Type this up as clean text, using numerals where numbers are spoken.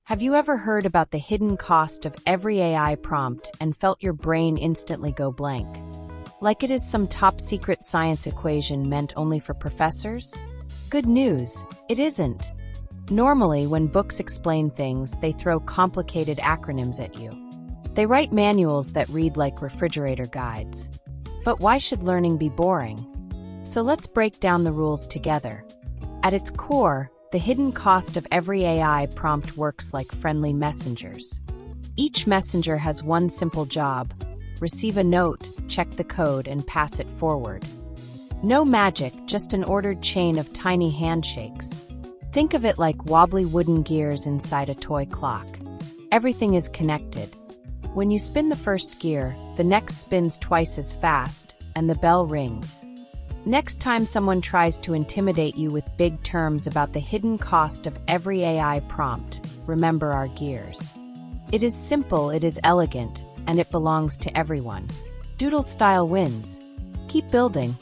Have you ever heard about the hidden cost of every AI prompt and felt your brain instantly go blank? Like it is some top-secret science equation meant only for professors? Good news, it isn't. Normally, when books explain things, they throw complicated acronyms at you. They write manuals that read like refrigerator guides. But why should learning be boring? So let's break down the rules together. At its core, the hidden cost of every AI prompt works like friendly messengers. Each messenger has one simple job: receive a note, check the code, and pass it forward. No magic, just an ordered chain of tiny handshakes. Think of it like wobbly wooden gears inside a toy clock. Everything is connected. When you spin the first gear, the next spins twice as fast, and the bell rings. Next time someone tries to intimidate you with big terms about the hidden cost of every AI prompt, remember our gears. It is simple, it is elegant, and it belongs to everyone. Doodle style wins. Keep building.